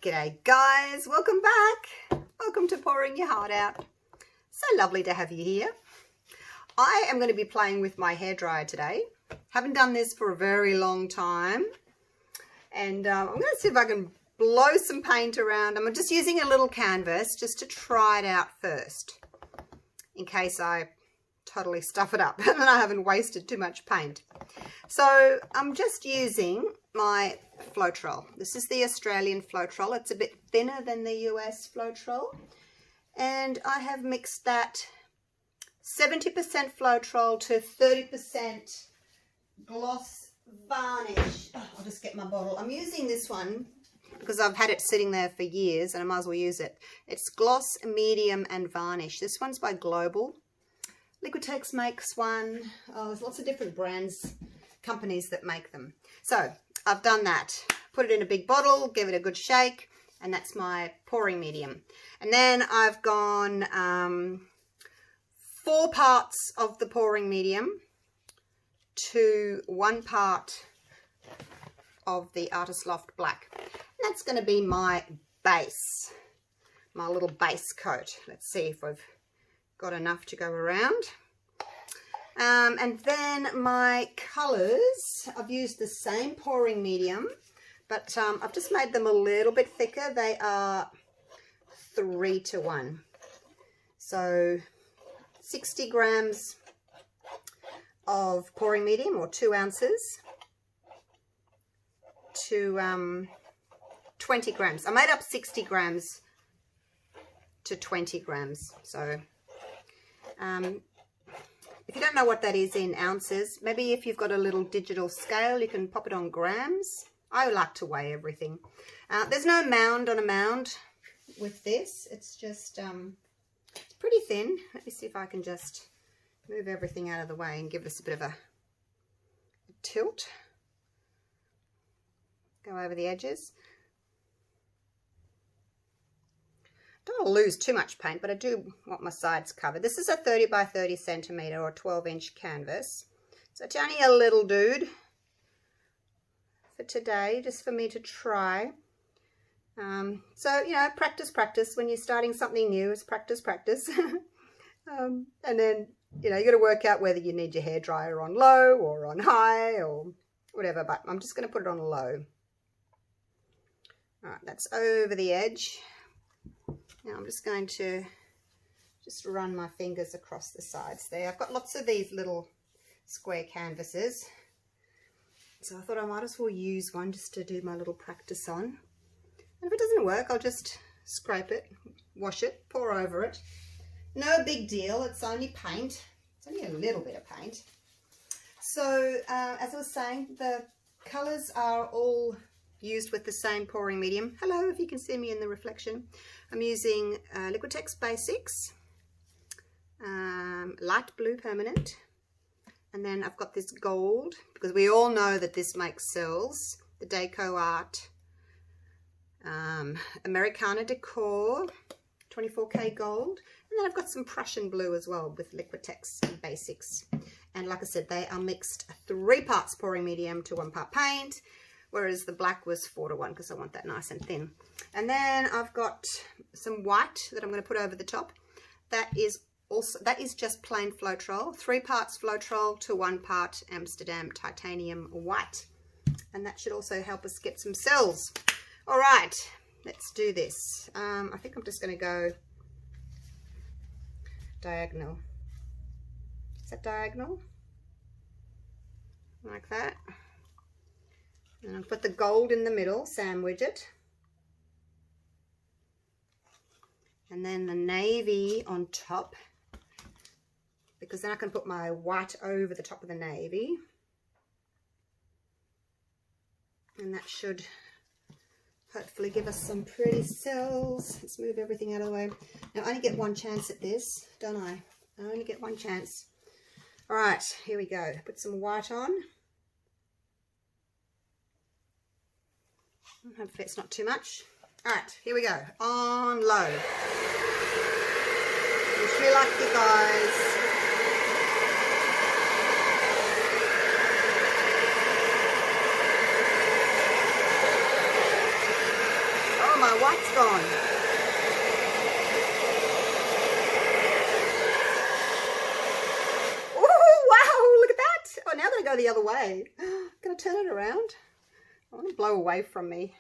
G'day guys, welcome back. Welcome to Pouring Your Heart Out. So lovely to have you here. I am going to be playing with my hairdryer today. Haven't done this for a very long time. And I'm going to see if I can blow some paint around. I'm just using a little canvas just to try it out first, in case I totally stuff it up and I haven't wasted too much paint. So I'm just using my Floetrol. This is the Australian Floetrol. It's a bit thinner than the US Floetrol. And I have mixed that 70% Floetrol to 30% gloss varnish. Oh, I'll just get my bottle. I'm using this one because I've had it sitting there for years and I might as well use it. It's gloss, medium and varnish. This one's by Global. Liquitex makes one. Oh, there's lots of different brands, companies that make them. So I've done that. Put it in a big bottle, give it a good shake, and that's my pouring medium. And then I've gone 4 parts of the pouring medium to 1 part of the Artist Loft Black. And that's going to be my base, my little base coat. Let's see if we've got enough to go around. And then my colours, I've used the same pouring medium, but I've just made them a little bit thicker. They are 3:1. So 60 grams of pouring medium, or 2 ounces, to 20 grams. I made up 60 grams to 20 grams. So if you don't know what that is in ounces, maybe if you've got a little digital scale, you can pop it on grams. I like to weigh everything. There's no mound on a mound with this. It's just it's pretty thin. Let me see if I can just move everything out of the way and give this a bit of a tilt. Go over the edges. Don't want to lose too much paint, but I do want my sides covered. This is a 30 by 30 centimetre or 12-inch canvas. So it's only a little dude for today, just for me to try. So, you know, practice. When you're starting something new, it's practice. And then, you know, you got to work out whether you need your hairdryer on low or on high or whatever, but I'm just going to put it on low. All right, that's over the edge. Now I'm just going to run my fingers across the sides there. I've got lots of these little square canvases, so I thought I might as well use one just to do my little practice on. And if it doesn't work, I'll just scrape it, wash it, pour over it. No big deal, it's only paint. It's only a little bit of paint. So as I was saying, the colours are all used with the same pouring medium. Hello, if you can see me in the reflection. I'm using Liquitex Basics, light blue permanent, and then I've got this gold, because we all know that this makes cells, the Deco Art Americana Decor 24K gold, and then I've got some Prussian blue as well with Liquitex Basics. And like I said, they are mixed 3 parts pouring medium to 1 part paint, whereas the black was 4:1 because I want that nice and thin. And then I've got some white that I'm going to put over the top. That is just plain Floetrol, 3 parts Floetrol to 1 part Amsterdam titanium white, and that should also help us get some cells. All right, let's do this. I think I'm just going to go diagonal. Is that diagonal? Like that. And I'll put the gold in the middle, sandwich it. And then the navy on top, because then I can put my white over the top of the navy. And that should hopefully give us some pretty cells. Let's move everything out of the way. Now I only get 1 chance at this, don't I? I only get 1 chance. All right, here we go. Put some white on. Hopefully it's not too much. All right, here we go. On low. Wish me luck, you guys. gone. Oh, wow, look at that. Oh, now I'm going to go the other way. I'm going to turn it around. I want to blow away from me.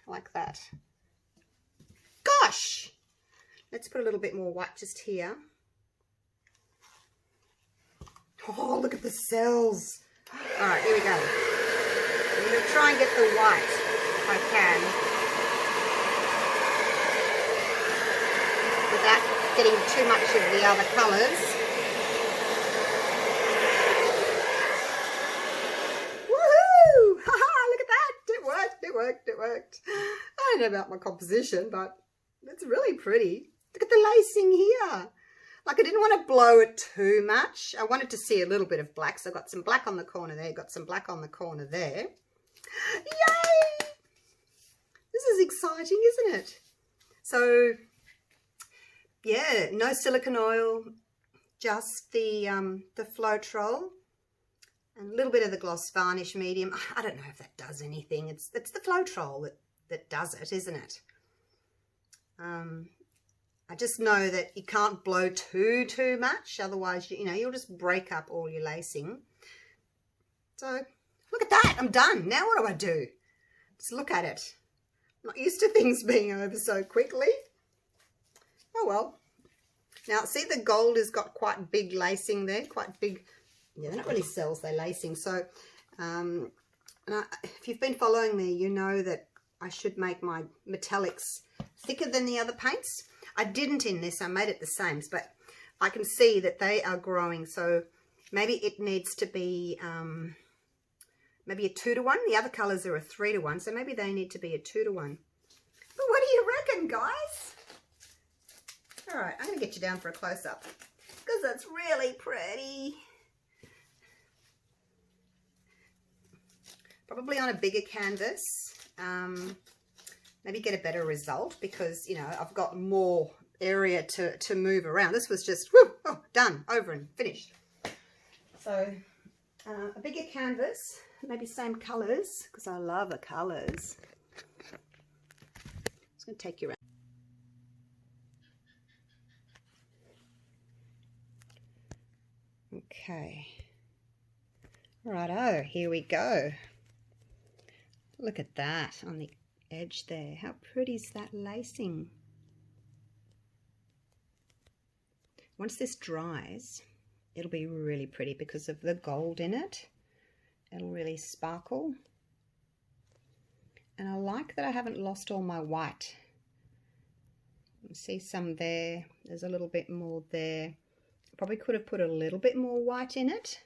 Like that. Gosh! Let's put a little bit more white just here. Oh, look at the cells. All right, here we go. I'm going to try and get the white if I can, without getting too much of the other colours. Woohoo! Haha, look at that. It worked, it worked, it worked. I don't know about my composition, but it's really pretty. Look at the lacing here. Like, I didn't want to blow it too much. I wanted to see a little bit of black. So I got some black on the corner there, got some black on the corner there. Yay! This is exciting, isn't it? So, yeah, no silicone oil, just the Floetrol and a little bit of the gloss varnish medium. I don't know if that does anything. It's the Floetrol that does it, isn't it? I just know that you can't blow too much, otherwise you'll just break up all your lacing. So look at that, I'm done. Now what do I do? Just look at it. I'm not used to things being over so quickly. Oh well. Now see, the gold has got quite big lacing there, quite big. Yeah, they're not really cells, they're lacing. So if you've been following me, you know that I should make my metallics thicker than the other paints. I didn't in this, I made it the same, but I can see that they are growing, so maybe it needs to be maybe a 2-to-1. The other colours are a 3-to-1, so maybe they need to be a 2-to-1. But what do you reckon, guys? All right, I'm going to get you down for a close-up because that's really pretty. Probably on a bigger canvas. Maybe get a better result because, I've got more area to move around. This was just, whoo, oh, done, over and finished. So, a bigger canvas, maybe same colours, because I love the colours. I'm just going to take you around. Okay. Righto, here we go. Look at that on the edge there. How pretty is that lacing? Once this dries, it'll be really pretty because of the gold in it. It'll really sparkle. And I like that I haven't lost all my white. You see some there. There's a little bit more there. Probably could have put a little bit more white in it,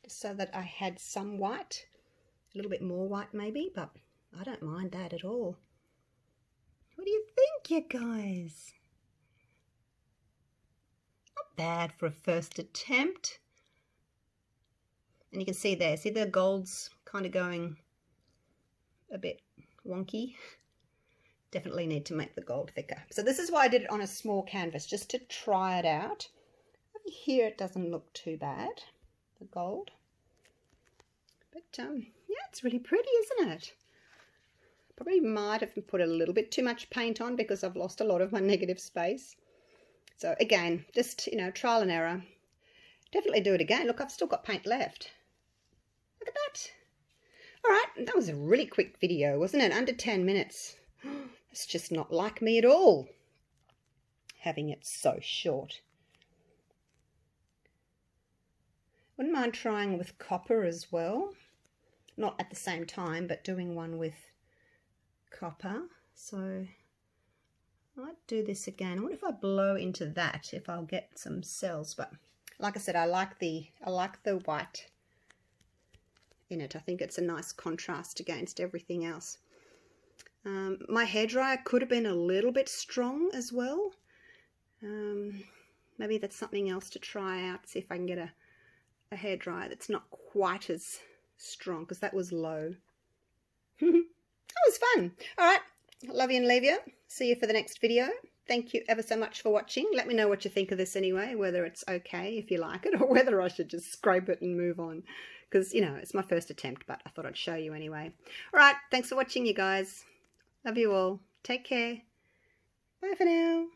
just so that I had some white. A little bit more white maybe, but I don't mind that at all. What do you think, you guys? Not bad for a first attempt. And you can see there, see the gold's kind of going a bit wonky. Definitely need to make the gold thicker. So this is why I did it on a small canvas, just to try it out. Over here it doesn't look too bad, the gold. But yeah, it's really pretty, isn't it? Probably might have put a little bit too much paint on because I've lost a lot of my negative space. So again, just, trial and error. Definitely do it again. Look, I've still got paint left. Look at that. All right, that was a really quick video, wasn't it? Under 10 minutes. It's just not like me at all, having it so short. Wouldn't mind trying with copper as well. Not at the same time, but doing one with copper. So I might do this again. I wonder if I blow into that, if I'll get some cells. But like I said, I like the white in it. I think it's a nice contrast against everything else. My hairdryer could have been a little bit strong as well. Maybe that's something else to try out. See if I can get a hairdryer that's not quite as strong, because that was low. That was fun. All right, love you and leave you. See you for the next video. Thank you ever so much for watching. Let me know what you think of this anyway, whether it's okay if you like it, or whether I should just scrape it and move on, because it's my first attempt, but I thought I'd show you anyway. All right, thanks for watching, you guys. Love you all. Take care. Bye for now.